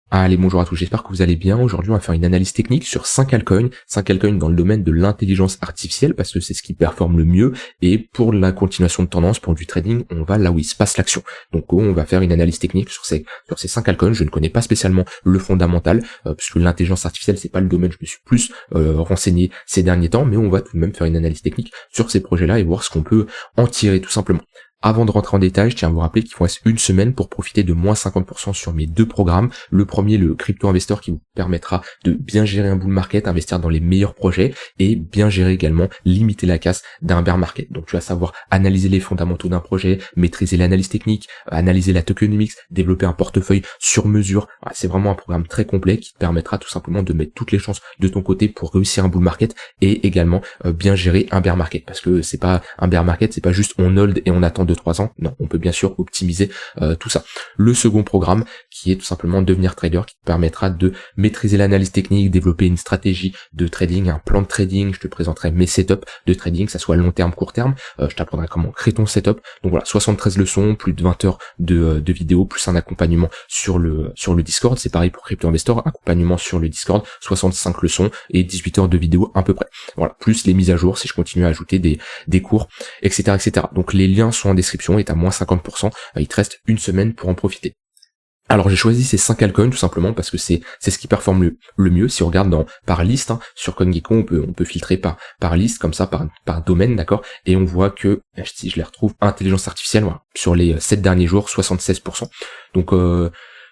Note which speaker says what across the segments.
Speaker 1: Allez, bonjour à tous, j'espère que vous allez bien. Aujourd'hui, on va faire une analyse technique sur 5 altcoins dans le domaine de l'intelligence artificielle, parce que c'est ce qui performe le mieux, et pour la continuation de tendance, pour du trading, on va là où il se passe l'action. Donc on va faire une analyse technique sur ces 5 altcoins. Je ne connais pas spécialement le fondamental, puisque l'intelligence artificielle, c'est pas le domaine, je me suis plus renseigné ces derniers temps, mais on va tout de même faire une analyse technique sur ces projets-là et voir ce qu'on peut en tirer tout simplement. Avant de rentrer en détail, je tiens à vous rappeler qu'il vous reste une semaine pour profiter de moins 50% sur mes deux programmes. Le premier, le Crypto Investor, qui vous permettra de bien gérer un bull market, investir dans les meilleurs projets et bien gérer également, limiter la casse d'un bear market. Donc tu vas savoir analyser les fondamentaux d'un projet, maîtriser l'analyse technique, analyser la tokenomics, développer un portefeuille sur mesure. Voilà, c'est vraiment un programme très complet qui te permettra tout simplement de mettre toutes les chances de ton côté pour réussir un bull market et également bien gérer un bear market. Parce que c'est pas un bear market, c'est pas juste on hold et on attend 2-3 ans, non, on peut bien sûr optimiser tout ça. Le second programme qui est tout simplement devenir trader, qui te permettra de maîtriser l'analyse technique, développer une stratégie de trading, un plan de trading, je te présenterai mes setups de trading, que ça soit long terme, court terme, je t'apprendrai comment créer ton setup. Donc voilà, 73 leçons, plus de 20 heures de vidéos, plus un accompagnement sur le Discord, c'est pareil pour Crypto Investor, accompagnement sur le Discord, 65 leçons et 18 heures de vidéos à peu près. Voilà, plus les mises à jour si je continue à ajouter des cours, etc., etc. Donc les liens sont en description, est à moins 50%, il te reste une semaine pour en profiter. Alors j'ai choisi ces 5 altcoins tout simplement parce que c'est ce qui performe le mieux. Si on regarde par liste, sur CoinGecko, on peut filtrer par liste, comme ça, par domaine, d'accord, et on voit que, si je les retrouve, intelligence artificielle, voilà, sur les 7 derniers jours, 76%. Donc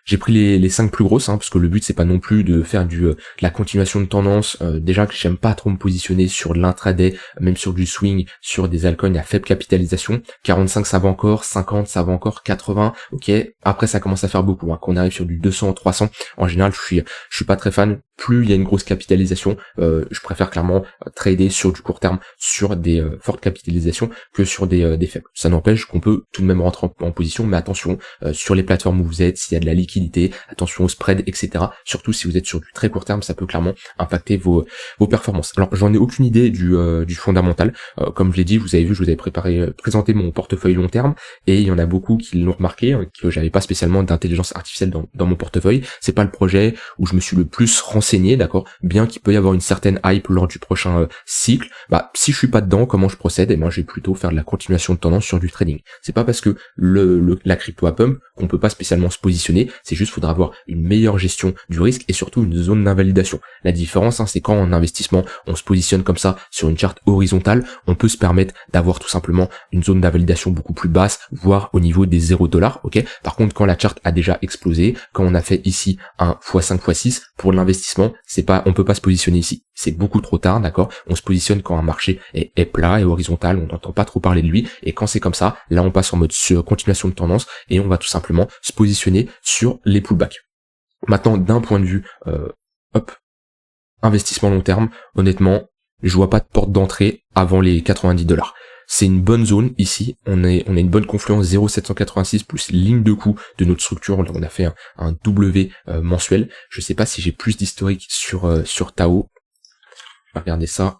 Speaker 1: j'ai pris les 5 plus grosses, parce que le but c'est pas non plus de faire de la continuation de tendance. Déjà que j'aime pas trop me positionner sur l'intraday, même sur du swing, sur des altcoins à faible capitalisation. 45 ça va encore, 50 ça va encore, 80, ok. Après ça commence à faire beaucoup. Quand on arrive sur du 200, 300, en général je suis pas très fan. Plus il y a une grosse capitalisation, je préfère clairement trader sur du court terme, sur des fortes capitalisations que sur des faibles. Ça n'empêche qu'on peut tout de même rentrer en position, mais attention sur les plateformes où vous êtes, s'il y a de la liquidité, attention au spread, etc. Surtout si vous êtes sur du très court terme, ça peut clairement impacter vos performances. Alors j'en ai aucune idée du fondamental. Comme je l'ai dit, vous avez vu, je vous avais présenté mon portefeuille long terme, et il y en a beaucoup qui l'ont remarqué, que j'avais pas spécialement d'intelligence artificielle dans mon portefeuille. C'est pas le projet où je me suis le plus renseigné, d'accord, bien qu'il peut y avoir une certaine hype lors du prochain cycle. Si je suis pas dedans, comment je procède? Et moi je vais plutôt faire de la continuation de tendance sur du trading. C'est pas parce que la crypto a pump qu'on peut pas spécialement se positionner, c'est juste faudra avoir une meilleure gestion du risque et surtout une zone d'invalidation. La différence, c'est quand en investissement on se positionne comme ça sur une charte horizontale, on peut se permettre d'avoir tout simplement une zone d'invalidation beaucoup plus basse, voire au niveau des 0$, ok. Par contre, quand la charte a déjà explosé, quand on a fait ici un x5 x6 pour l'investissement, on peut pas se positionner ici. C'est beaucoup trop tard, d'accord. On se positionne quand un marché est plat et horizontal, on n'entend pas trop parler de lui, et quand c'est comme ça, là on passe en mode continuation de tendance et on va tout simplement se positionner sur les pullbacks. Maintenant, d'un point de vue investissement long terme, honnêtement, je vois pas de porte d'entrée avant les 90$. C'est une bonne zone ici, on a une bonne confluence 0,786 plus ligne de coup de notre structure. On a fait un W mensuel. Je sais pas si j'ai plus d'historique sur Tao. On va regarder ça.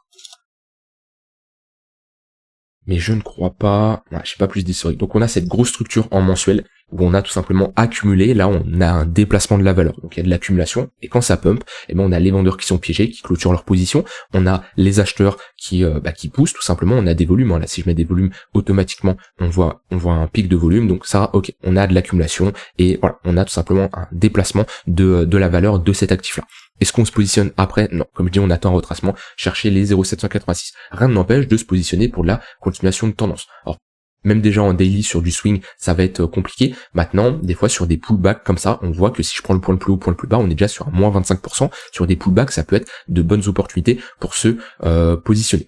Speaker 1: Mais je ne crois pas, j'ai pas plus d'historique. Donc on a cette grosse structure en mensuel où on a tout simplement accumulé, là on a un déplacement de la valeur, donc il y a de l'accumulation, et quand ça pump, on a les vendeurs qui sont piégés, qui clôturent leur position, on a les acheteurs qui poussent tout simplement, on a des volumes, là si je mets des volumes automatiquement, on voit un pic de volume, donc ça, ok, on a de l'accumulation, et voilà, on a tout simplement un déplacement de la valeur de cet actif-là. Est-ce qu'on se positionne après? Non, comme je dis, on attend un retracement, chercher les 0,786. Rien ne m'empêche de se positionner pour la continuation de tendance. Alors, même déjà en daily sur du swing, ça va être compliqué. Maintenant, des fois sur des pullbacks comme ça, on voit que si je prends le point le plus haut, point le plus bas, on est déjà sur un moins 25%. Sur des pullbacks, ça peut être de bonnes opportunités pour se positionner.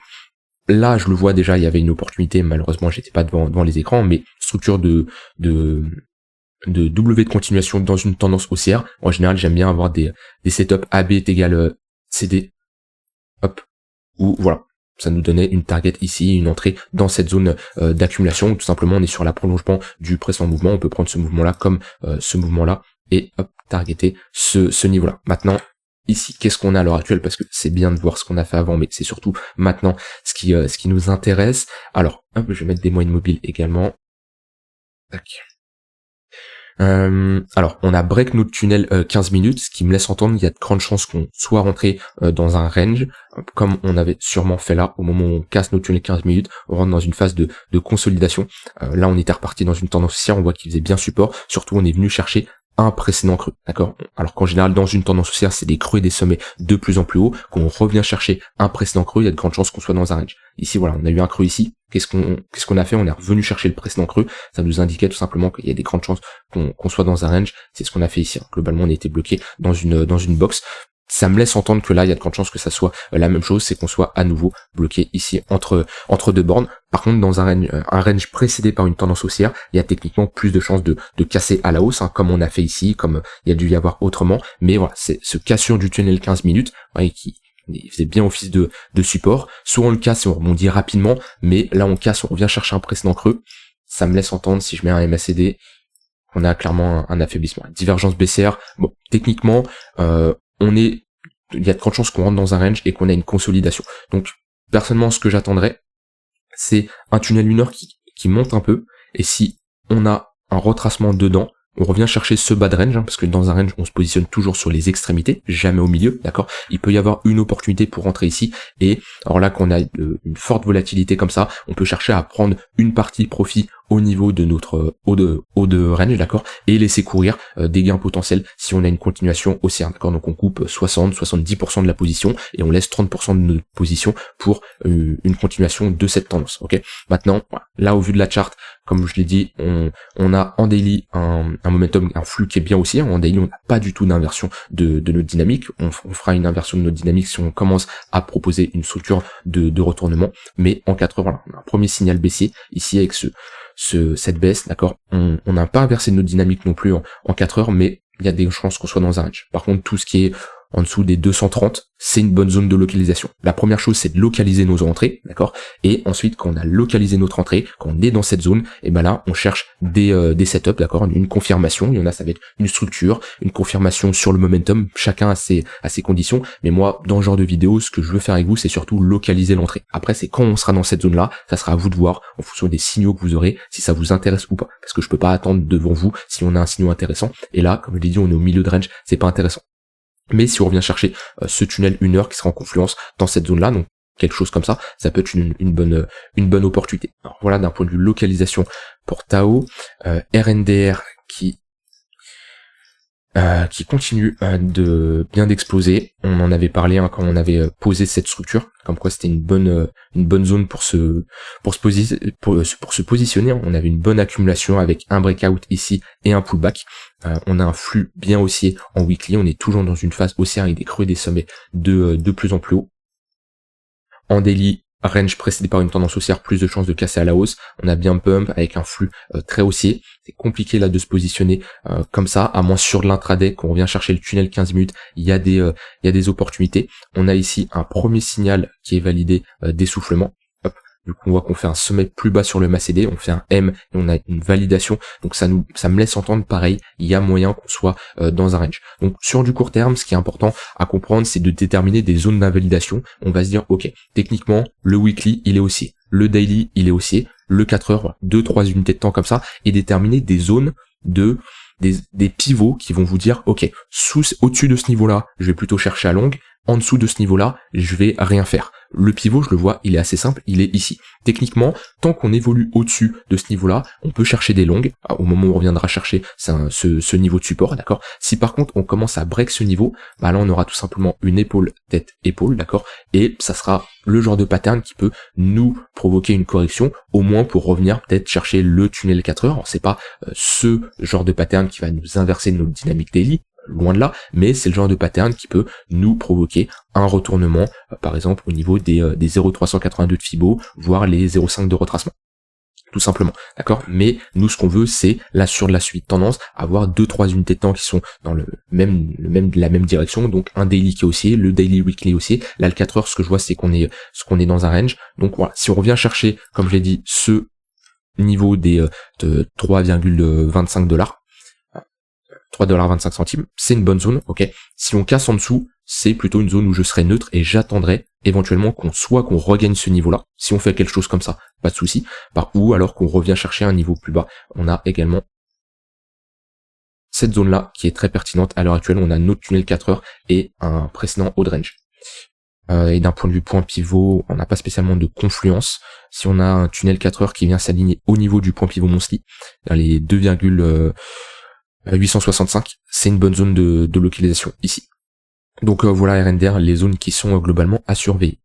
Speaker 1: Là, je le vois déjà, il y avait une opportunité, malheureusement, j'étais pas devant les écrans, mais structure de W de continuation dans une tendance haussière. En général, j'aime bien avoir des setups AB est égal CD, ou voilà. Ça nous donnait une target ici, une entrée dans cette zone d'accumulation, où tout simplement on est sur la prolongement du précédent mouvement, on peut prendre ce mouvement-là comme ce mouvement-là, et targeter ce niveau-là. Maintenant, ici, qu'est-ce qu'on a à l'heure actuelle? Parce que c'est bien de voir ce qu'on a fait avant, mais c'est surtout maintenant ce qui nous intéresse. Alors, je vais mettre des moyennes mobiles également. Tac. Alors, on a break notre tunnel 15 minutes, ce qui me laisse entendre qu'il y a de grandes chances qu'on soit rentré dans un range, comme on avait sûrement fait là, au moment où on casse notre tunnel 15 minutes, on rentre dans une phase de consolidation. Là, on était reparti dans une tendance haussière, on voit qu'il faisait bien support, surtout on est venu chercher un précédent creux, d'accord? Alors qu'en général, dans une tendance haussière, c'est des creux et des sommets de plus en plus hauts, qu'on revient chercher un précédent creux, il y a de grandes chances qu'on soit dans un range. Ici, voilà, on a eu un creux ici. Qu'est-ce qu'on a fait? On est revenu chercher le précédent creux. Ça nous indiquait tout simplement qu'il y a des grandes chances qu'on soit dans un range. C'est ce qu'on a fait ici. Globalement, on a été bloqué dans une box. Ça me laisse entendre que là, il y a de grandes chances que ça soit la même chose, c'est qu'on soit à nouveau bloqué ici entre deux bornes. Par contre, dans un range précédé par une tendance haussière, il y a techniquement plus de chances de casser à la hausse, hein, comme on a fait ici, comme il y a dû y avoir autrement. Mais voilà, c'est ce cassure du tunnel 15 minutes, ouais, qui faisait bien office de support. Soit on le casse et on rebondit rapidement, mais là on casse, on revient chercher un précédent creux. Ça me laisse entendre, si je mets un MACD, on a clairement un affaiblissement. Divergence baissière, bon, techniquement, il y a de grandes chances qu'on rentre dans un range et qu'on a une consolidation. Donc, personnellement, ce que j'attendrais, c'est un tunnel 1 heure qui monte un peu, et si on a un retracement dedans, on revient chercher ce bas de range, hein, parce que dans un range, on se positionne toujours sur les extrémités, jamais au milieu, d'accord? Il peut y avoir une opportunité pour rentrer ici, et alors là, qu'on a une forte volatilité comme ça, on peut chercher à prendre une partie profit au niveau de notre haut de range, d'accord, et laisser courir des gains potentiels si on a une continuation haussière, d'accord. Donc on coupe 60-70% de la position et on laisse 30% de notre position pour une continuation de cette tendance, ok. Maintenant, là au vu de la charte, comme je l'ai dit, on a en daily un momentum, un flux qui est bien haussier. En daily, on n'a pas du tout d'inversion de notre dynamique. On fera une inversion de notre dynamique si on commence à proposer une structure de retournement. Mais en 4 heures, voilà, on a un premier signal baissier ici avec cette baisse, d'accord. On n'a pas inversé notre dynamique non plus en 4 heures, mais il y a des chances qu'on soit dans un range. Par contre, tout ce qui est en dessous des 230, c'est une bonne zone de localisation. La première chose, c'est de localiser nos entrées, d'accord. Et ensuite, quand on a localisé notre entrée, quand on est dans cette zone, et ben là, on cherche des setups, d'accord, une confirmation. Il y en a, ça va être une structure, une confirmation sur le momentum. Chacun a ses conditions. Mais moi, dans ce genre de vidéo, ce que je veux faire avec vous, c'est surtout localiser l'entrée. Après, c'est quand on sera dans cette zone-là, ça sera à vous de voir, en fonction des signaux que vous aurez, si ça vous intéresse ou pas. Parce que je peux pas attendre devant vous si on a un signal intéressant. Et là, comme je l'ai dit, on est au milieu de range, c'est pas intéressant. Mais si on revient chercher ce tunnel 1 heure qui sera en confluence dans cette zone-là, donc quelque chose comme ça, ça peut être une bonne opportunité. Alors voilà, d'un point de vue localisation pour Tao, RNDR qui continue de bien d'exploser. On en avait parlé quand on avait posé cette structure, comme quoi c'était une bonne zone pour se positionner. On avait une bonne accumulation avec un breakout ici et un pullback. On a un flux bien haussier en weekly. On est toujours dans une phase haussière avec des creux et des sommets de plus en plus haut. En daily, range précédé par une tendance haussière, plus de chances de casser à la hausse. On a bien pump avec un flux très haussier. C'est compliqué là de se positionner comme ça, à moins sur l'intraday qu'on revient chercher le tunnel 15 minutes. Il y a des opportunités. On a ici un premier signal qui est validé d'essoufflement. Du coup, on voit qu'on fait un sommet plus bas sur le MACD, on fait un M et on a une validation. Donc ça me laisse entendre pareil, il y a moyen qu'on soit dans un range. Donc sur du court terme, ce qui est important à comprendre, c'est de déterminer des zones d'invalidation. On va se dire, ok, techniquement, le weekly, il est haussier. Le daily, il est haussier. Le 4 heures, 2-3 unités de temps comme ça, et déterminer des zones des pivots qui vont vous dire, ok, au-dessus de ce niveau-là, je vais plutôt chercher à longue. En dessous de ce niveau-là, je vais rien faire. Le pivot, je le vois, il est assez simple, il est ici. Techniquement, tant qu'on évolue au-dessus de ce niveau-là, on peut chercher des longues, au moment où on reviendra chercher ce niveau de support, d'accord. Si par contre on commence à break ce niveau, bah là on aura tout simplement une épaule, tête, épaule, d'accord, et ça sera le genre de pattern qui peut nous provoquer une correction, au moins pour revenir peut-être chercher le tunnel 4 heures. Alors, c'est pas ce genre de pattern qui va nous inverser notre dynamique daily, loin de là, mais c'est le genre de pattern qui peut nous provoquer un retournement, par exemple au niveau des 0,382 de Fibo, voire les 0,5 de retracement. Tout simplement, d'accord. Mais nous, ce qu'on veut, c'est là sur la suite tendance, avoir 2-3 unités de temps qui sont dans la même direction. Donc un daily qui est haussier, le daily weekly haussier. Là, le 4 heures, ce que je vois, c'est qu'on est dans un range. Donc voilà, si on revient chercher, comme je l'ai dit, ce niveau des de 3,25 $, 3,25 $, c'est une bonne zone, ok. Si on casse en dessous, c'est plutôt une zone où je serai neutre et j'attendrai éventuellement qu'on regagne ce niveau-là. Si on fait quelque chose comme ça, pas de souci. Ou alors qu'on revient chercher un niveau plus bas. On a également cette zone-là qui est très pertinente. À l'heure actuelle, on a notre tunnel 4 heures et un précédent haut de range. Et d'un point de vue point pivot, on n'a pas spécialement de confluence. Si on a un tunnel 4 heures qui vient s'aligner au niveau du point pivot monthly, dans les 2,865, c'est une bonne zone de localisation ici. Donc voilà RNDR, les zones qui sont globalement à surveiller.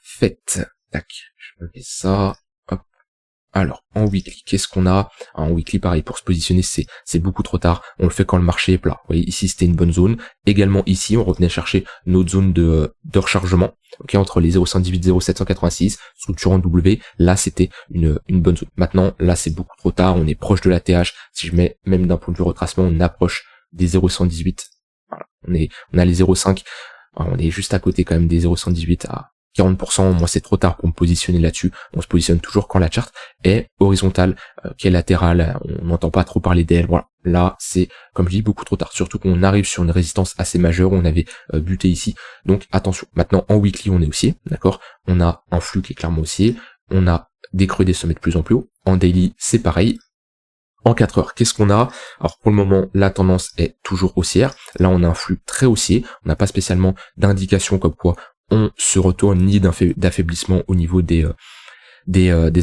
Speaker 1: Faites, tac, je mets ça. Alors, en weekly, qu'est-ce qu'on a? En weekly, pareil, pour se positionner, c'est beaucoup trop tard. On le fait quand le marché est plat. Vous voyez, ici, c'était une bonne zone. Également, ici, on revenait chercher notre zone de rechargement. Ok, entre les 0,118 et 0,786, structure en W. Là, c'était une bonne zone. Maintenant, là, c'est beaucoup trop tard. On est proche de la TH. Si je mets, même d'un point de vue retracement, on approche des 0,118. Voilà. On a les 0,5. On est juste à côté quand même des 0,118 à 40%, moi c'est trop tard pour me positionner là-dessus. On se positionne toujours quand la charte est horizontale, qui est latérale, on n'entend pas trop parler d'elle. Voilà, là c'est, comme je dis, beaucoup trop tard. Surtout qu'on arrive sur une résistance assez majeure, on avait buté ici. Donc attention, maintenant en weekly on est haussier, d'accord. On a un flux qui est clairement haussier, on a des creux des sommets de plus en plus haut. En daily c'est pareil. En 4 heures, qu'est-ce qu'on a? Alors pour le moment, la tendance est toujours haussière. Là, on a un flux très haussier. On n'a pas spécialement d'indication comme quoi on se retourne ni d'affaiblissement au niveau des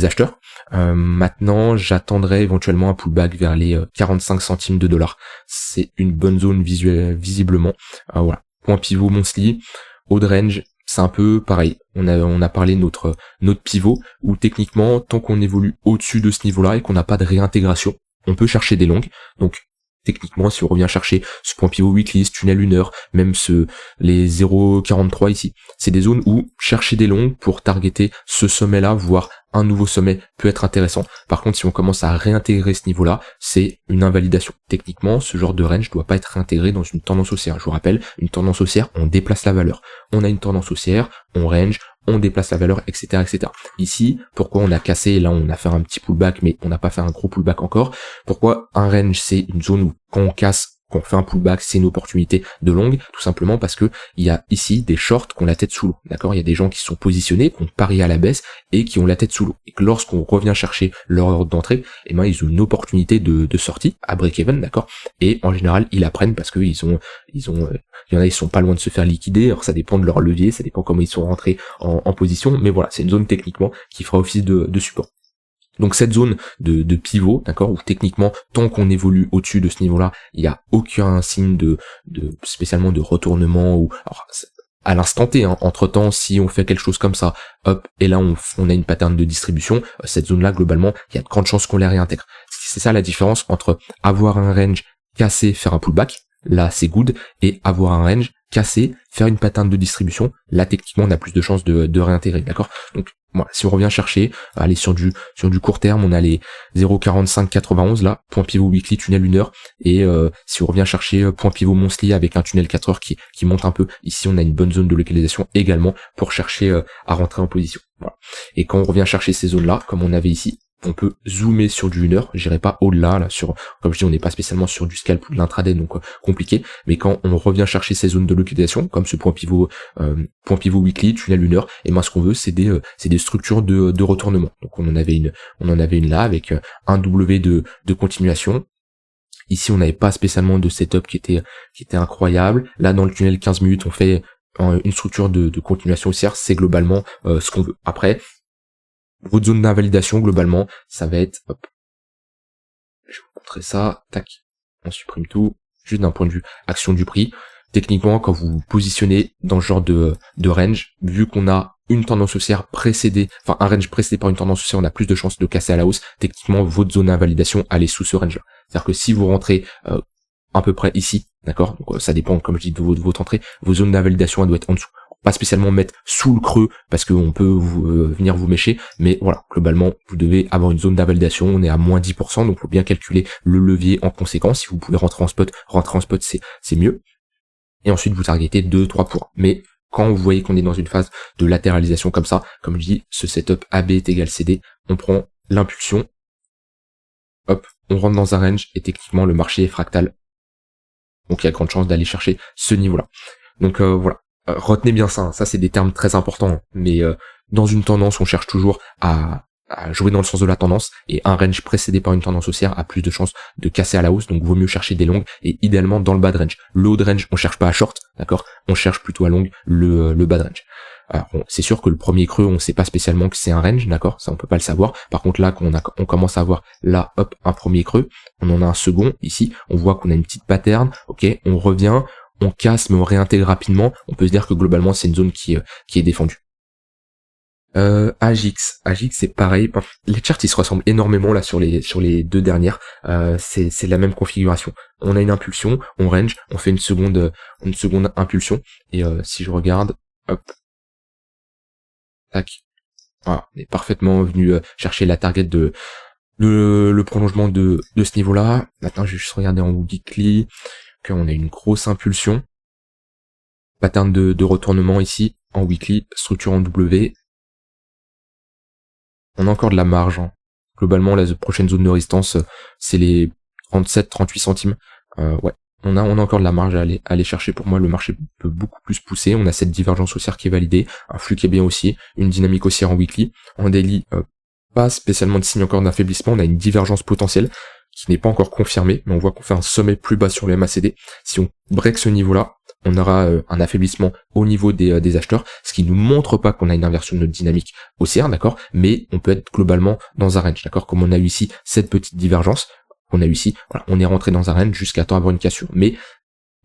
Speaker 1: acheteurs. Maintenant, j'attendrai éventuellement un pullback vers les 45 centimes de dollars. C'est une bonne zone visiblement. Voilà. Point pivot monthly, haut de range. C'est un peu pareil. On a parlé de notre pivot où techniquement, tant qu'on évolue au-dessus de ce niveau-là et qu'on n'a pas de réintégration, on peut chercher des longues. Donc techniquement, si on revient chercher ce point pivot weekly, ce tunnel 1 heure, même les 0,43 ici, c'est des zones où chercher des longues pour targeter ce sommet-là, voire un nouveau sommet peut être intéressant. Par contre, si on commence à réintégrer ce niveau-là, c'est une invalidation. Techniquement, ce genre de range ne doit pas être réintégré dans une tendance haussière. Je vous rappelle, une tendance haussière, on déplace la valeur. On a une tendance haussière, on range, on déplace la valeur, etc., etc. Ici, pourquoi on a cassé, là on a fait un petit pullback, mais on n'a pas fait un gros pullback encore. Pourquoi un range, c'est une zone où quand on casse, quand on fait un pullback, c'est une opportunité de longue, tout simplement parce que il y a ici des shorts qui ont la tête sous l'eau, d'accord. Il y a des gens qui sont positionnés, qui ont parié à la baisse et qui ont la tête sous l'eau. Et que lorsqu'on revient chercher leur ordre d'entrée, eh ben ils ont une opportunité de sortie à break-even, d'accord. Et en général, ils la prennent parce que il y en a, ils sont pas loin de se faire liquider. Alors ça dépend de leur levier, ça dépend comment ils sont rentrés en position, mais voilà, c'est une zone techniquement qui fera office de support. Donc cette zone de pivot, d'accord, où techniquement, tant qu'on évolue au-dessus de ce niveau-là, il n'y a aucun signe de spécialement de retournement ou alors à l'instant T, hein. Entre-temps, si on fait quelque chose comme ça, hop, et là on a une pattern de distribution, cette zone-là, globalement, il y a de grandes chances qu'on la réintègre. C'est ça la différence entre avoir un range cassé, faire un pullback, là c'est good, et avoir un range cassé, faire une pattern de distribution, là techniquement on a plus de chances de réintégrer, d'accord. Donc voilà, si on revient chercher, aller sur du court terme, on a les 0,4591 là, point pivot weekly, tunnel 1 heure, et si on revient chercher point pivot monthly avec un tunnel 4 heures qui monte un peu, ici on a une bonne zone de localisation également pour chercher à rentrer en position. Voilà. Et quand on revient chercher ces zones là, comme on avait ici, on peut zoomer sur du 1 heure, j'irai pas au-delà, là, comme je dis, on n'est pas spécialement sur du scalp ou de l'intraday, donc compliqué, mais quand on revient chercher ces zones de localisation, comme ce point pivot weekly, tunnel 1 heure, et ben ce qu'on veut, c'est des structures de retournement. Donc on en avait une là, avec un W de continuation. Ici, on n'avait pas spécialement de setup qui était incroyable. Là, dans le tunnel 15 minutes, on fait une structure de continuation haussière, c'est globalement ce qu'on veut. Après, votre zone d'invalidation, globalement, ça va être, hop, je vais vous montrer ça, tac, on supprime tout, juste d'un point de vue action du prix. Techniquement, quand vous vous positionnez dans ce genre de range, vu qu'on a une tendance haussière précédée, enfin un range précédé par une tendance haussière, on a plus de chances de casser à la hausse. Techniquement, votre zone d'invalidation, elle est sous ce range-là. C'est-à-dire que si vous rentrez à peu près ici, d'accord, donc ça dépend, comme je dis, de votre entrée, vos zones d'invalidation, elles doivent être en dessous. Pas spécialement mettre sous le creux parce qu'on peut venir vous mécher, mais voilà, globalement vous devez avoir une zone d'invalidation, on est à moins 10%, donc faut bien calculer le levier en conséquence. Si vous pouvez rentrer en spot, c'est mieux. Et ensuite vous targetez 2-3 points. Mais quand vous voyez qu'on est dans une phase de latéralisation comme ça, comme je dis, ce setup AB est égal CD, on prend l'impulsion, hop, on rentre dans un range et techniquement le marché est fractal. Donc il y a grande chance d'aller chercher ce niveau-là. Donc voilà. Retenez bien ça, ça c'est des termes très importants, mais dans une tendance on cherche toujours à à jouer dans le sens de la tendance, et un range précédé par une tendance haussière a plus de chances de casser à la hausse, donc vaut mieux chercher des longues, et idéalement dans le bas de range. Le haut de range, on cherche pas à short, d'accord, on cherche plutôt à long le bas de range. Alors, bon, c'est sûr que le premier creux, on sait pas spécialement que c'est un range, d'accord, ça on peut pas le savoir. Par contre là, on commence à avoir là, hop, un premier creux, on en a un second ici, on voit qu'on a une petite pattern, ok, on revient, on casse mais on réintègre rapidement, on peut se dire que globalement c'est une zone qui est défendue. AGX c'est pareil, les charts ils se ressemblent énormément là sur les deux dernières, c'est la même configuration. On a une impulsion, on range, on fait une seconde impulsion, et si je regarde, hop, tac, voilà, on est parfaitement venu chercher la target de le prolongement de ce niveau-là. Maintenant je vais juste regarder en weekly, qu'on a une grosse impulsion, pattern de retournement ici, en weekly, structure en W. On a encore de la marge, hein. Globalement, la prochaine zone de résistance, c'est les 37-38 centimes. Ouais, on a encore de la marge à aller chercher. Pour moi, le marché peut beaucoup plus pousser. On a cette divergence haussière qui est validée, un flux qui est bien aussi, une dynamique haussière en weekly. En daily, pas spécialement de signe encore d'affaiblissement. On a une divergence potentielle qui n'est pas encore confirmée, mais on voit qu'on fait un sommet plus bas sur le MACD. Si on break ce niveau-là, on aura un affaiblissement au niveau des acheteurs, ce qui nous montre pas qu'on a une inversion de notre dynamique haussière, d'accord, mais on peut être globalement dans un range, d'accord, comme on a eu ici cette petite divergence, qu'on a eu ici, voilà, on est rentré dans un range jusqu'à temps avoir une cassure, mais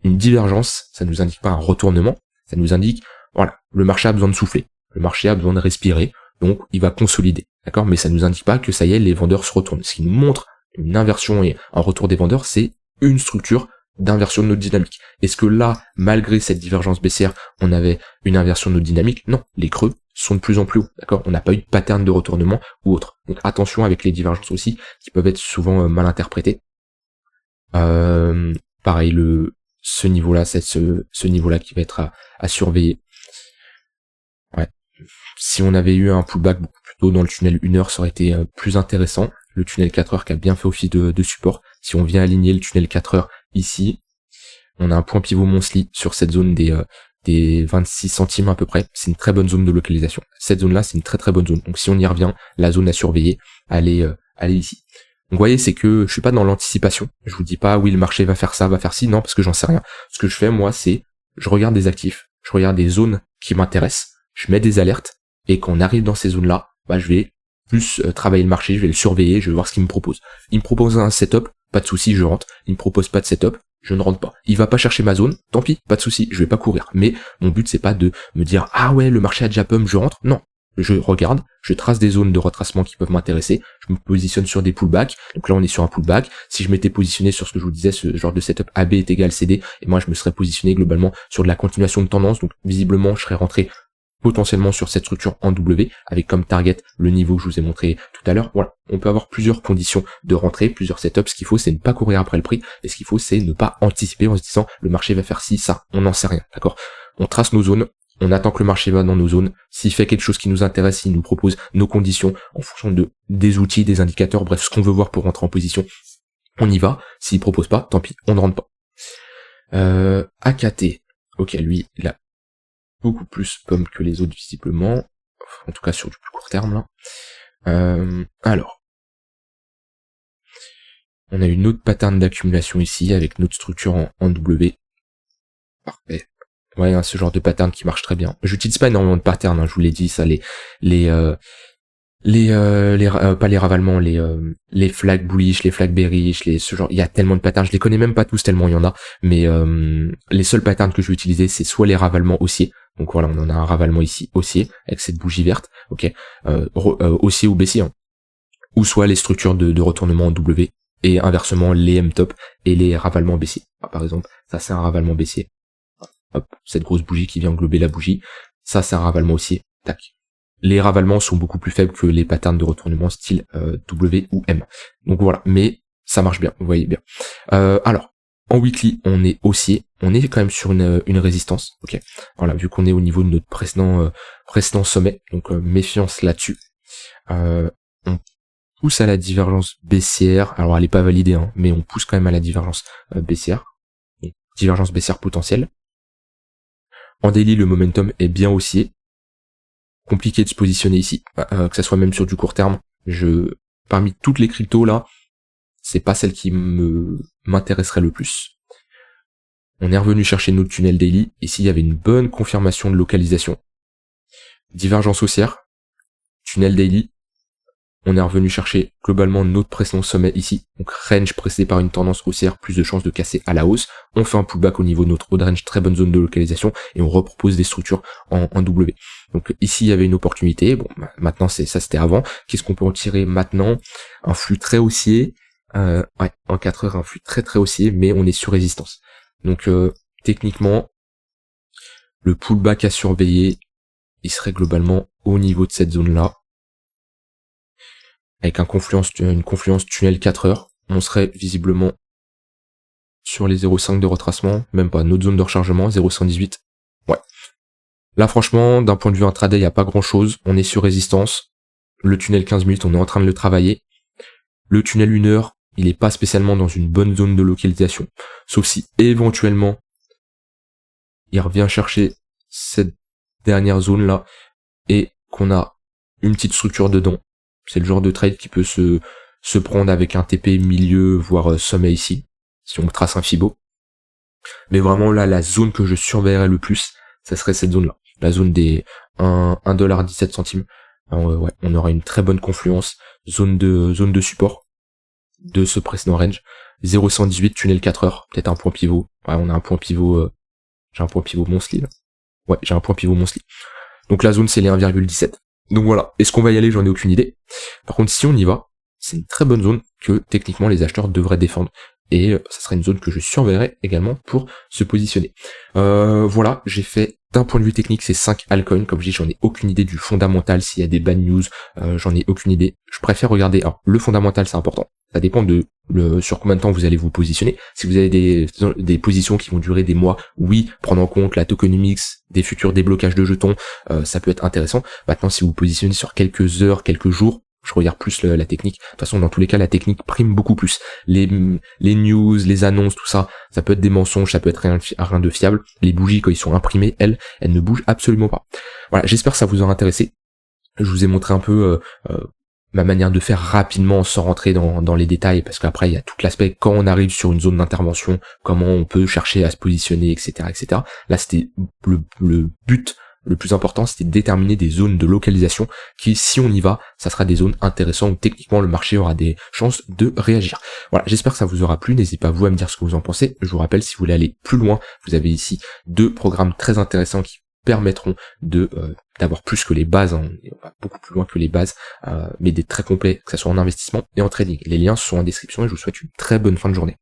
Speaker 1: une divergence, ça nous indique pas un retournement, ça nous indique, voilà, le marché a besoin de souffler, le marché a besoin de respirer, donc il va consolider, d'accord, mais ça nous indique pas que ça y est, les vendeurs se retournent, ce qui nous montre une inversion et un retour des vendeurs, c'est une structure d'inversion de notre dynamique. Est-ce que là, malgré cette divergence baissière, on avait une inversion de notre dynamique? Non, les creux sont de plus en plus hauts, d'accord? On n'a pas eu de pattern de retournement ou autre. Donc attention avec les divergences aussi, qui peuvent être souvent mal interprétées. Pareil, ce niveau-là, c'est ce niveau-là qui va être à surveiller. Ouais. Si on avait eu un pullback beaucoup plus tôt dans le tunnel 1 heure, ça aurait été plus intéressant. Le tunnel 4 heures qui a bien fait office de support. Si on vient aligner le tunnel 4 heures ici, on a un point pivot Monthly sur cette zone des 26 centimes à peu près. C'est une très bonne zone de localisation. Cette zone-là, c'est une très très bonne zone. Donc si on y revient, la zone à surveiller, elle est ici. Donc vous voyez, c'est que je suis pas dans l'anticipation. Je vous dis pas oui le marché va faire ça, va faire ci, non, parce que j'en sais rien. Ce que je fais moi, c'est je regarde des actifs, je regarde des zones qui m'intéressent, je mets des alertes, et quand on arrive dans ces zones-là, bah je vais plus travailler le marché, je vais le surveiller, je vais voir ce qu'il me propose. Il me propose un setup, pas de souci, je rentre. Il me propose pas de setup, je ne rentre pas. Il va pas chercher ma zone, tant pis, pas de souci, je vais pas courir. Mais mon but c'est pas de me dire ah ouais le marché a déjà pump, je rentre. Non, je regarde, je trace des zones de retracement qui peuvent m'intéresser, je me positionne sur des pullbacks. Donc là on est sur un pullback. Si je m'étais positionné sur ce que je vous disais, ce genre de setup AB est égal CD, et moi je me serais positionné globalement sur de la continuation de tendance. Donc visiblement je serais rentré potentiellement sur cette structure en W, avec comme target le niveau que je vous ai montré tout à l'heure. Voilà, on peut avoir plusieurs conditions de rentrée, plusieurs setups. Ce qu'il faut, c'est ne pas courir après le prix, et ce qu'il faut, c'est ne pas anticiper en se disant le marché va faire ci, ça, on n'en sait rien, d'accord? On trace nos zones, on attend que le marché va dans nos zones. S'il fait quelque chose qui nous intéresse, s'il nous propose nos conditions en fonction des outils, des indicateurs, bref, ce qu'on veut voir pour rentrer en position, on y va. S'il propose pas, tant pis, on ne rentre pas. AKT, ok, lui, il a beaucoup plus pomme que les autres visiblement, en tout cas sur du plus court terme là. Alors, on a une autre pattern d'accumulation ici avec notre structure en W. Parfait. Ouais, hein, ce genre de pattern qui marche très bien. J'utilise pas énormément de patterns, hein, je vous l'ai dit, ça, pas les ravalements, les flags bullish, les flags bearish, ce genre, il y a tellement de patterns, je les connais même pas tous tellement il y en a, mais les seuls patterns que je vais utiliser, c'est soit les ravalements haussiers. Donc voilà, on en a un ravalement ici haussier avec cette bougie verte, ok, haussier ou baissier, hein. Ou soit les structures de retournement en W, et inversement les M-top et les ravalements baissiers. Par exemple, ça c'est un ravalement baissier. Hop, cette grosse bougie qui vient englober la bougie, ça c'est un ravalement haussier. Tac. Les ravalements sont beaucoup plus faibles que les patterns de retournement style W ou M. Donc voilà, mais ça marche bien, vous voyez bien. Alors, en weekly, on est haussier, on est quand même sur une résistance, ok. Voilà, vu qu'on est au niveau de notre précédent sommet, donc méfiance là-dessus. On pousse à la divergence baissière, alors elle est pas validée, hein, mais on pousse quand même à la divergence baissière, donc, divergence baissière potentielle. En daily, le momentum est bien haussier. Compliqué de se positionner ici, que ça soit même sur du court terme, Parmi toutes les cryptos là, c'est pas celle qui m'intéresserait le plus. On est revenu chercher notre tunnel daily. Ici, il y avait une bonne confirmation de localisation. Divergence haussière. Tunnel daily. On est revenu chercher globalement notre précédent sommet ici. Donc range précédé par une tendance haussière, plus de chances de casser à la hausse. On fait un pullback au niveau de notre haut de range, très bonne zone de localisation. Et on repropose des structures en W. Donc ici, il y avait une opportunité. Bon, maintenant, c'était avant. Qu'est-ce qu'on peut en tirer maintenant? Un flux très haussier. En 4 heures, un flux très très haussier, mais on est sur résistance. Donc techniquement, le pullback à surveiller, il serait globalement au niveau de cette zone-là. Avec une confluence tunnel 4 heures, on serait visiblement sur les 0,5 de retracement, même pas, notre zone de rechargement, 0,118. Ouais. Là franchement, d'un point de vue intraday, il n'y a pas grand-chose, on est sur résistance. Le tunnel 15 minutes, on est en train de le travailler. Le tunnel 1 heure, il est pas spécialement dans une bonne zone de localisation. Sauf si éventuellement, il revient chercher cette dernière zone là et qu'on a une petite structure dedans. C'est le genre de trade qui peut se prendre avec un TP milieu, voire sommet ici, si on trace un Fibo. Mais vraiment là, la zone que je surveillerais le plus, ça serait cette zone là. La zone des 1,17$. Ouais, on aura une très bonne confluence. Zone de support de ce précédent range. 0,118 tunnel 4 heures, peut-être un point pivot. Ouais, on a un point pivot, j'ai un point pivot monthly là. Ouais, j'ai un point pivot monthly. Donc la zone c'est les 1,17. Donc voilà, est-ce qu'on va y aller? J'en ai aucune idée. Par contre, si on y va, c'est une très bonne zone que techniquement les acheteurs devraient défendre. Et ça serait une zone que je surveillerais également pour se positionner. Voilà, j'ai fait d'un point de vue technique ces 5 altcoins. Comme je dis, j'en ai aucune idée du fondamental, s'il y a des bad news, j'en ai aucune idée. Je préfère regarder. Alors, le fondamental, c'est important. Ça dépend de sur combien de temps vous allez vous positionner. Si vous avez des positions qui vont durer des mois, oui, prendre en compte la tokenomics, des futurs déblocages de jetons, ça peut être intéressant. Maintenant, si vous vous positionnez sur quelques heures, quelques jours, je regarde plus la technique. De toute façon, dans tous les cas, la technique prime beaucoup plus. Les news, les annonces, tout ça, ça peut être des mensonges, ça peut être rien de fiable. Les bougies, quand ils sont imprimées, elles ne bougent absolument pas. Voilà, j'espère que ça vous aura intéressé. Je vous ai montré un peu ma manière de faire rapidement sans rentrer dans les détails, parce qu'après, il y a tout l'aspect quand on arrive sur une zone d'intervention, comment on peut chercher à se positionner, etc., etc. Là, c'était le but. Le plus important, c'était de déterminer des zones de localisation qui, si on y va, ça sera des zones intéressantes où techniquement le marché aura des chances de réagir. Voilà, j'espère que ça vous aura plu. N'hésitez pas vous à me dire ce que vous en pensez. Je vous rappelle, si vous voulez aller plus loin, vous avez ici 2 programmes très intéressants qui permettront d'avoir plus que les bases, hein. On va beaucoup plus loin que les bases, mais des très complets, que ce soit en investissement et en trading. Les liens sont en description et je vous souhaite une très bonne fin de journée.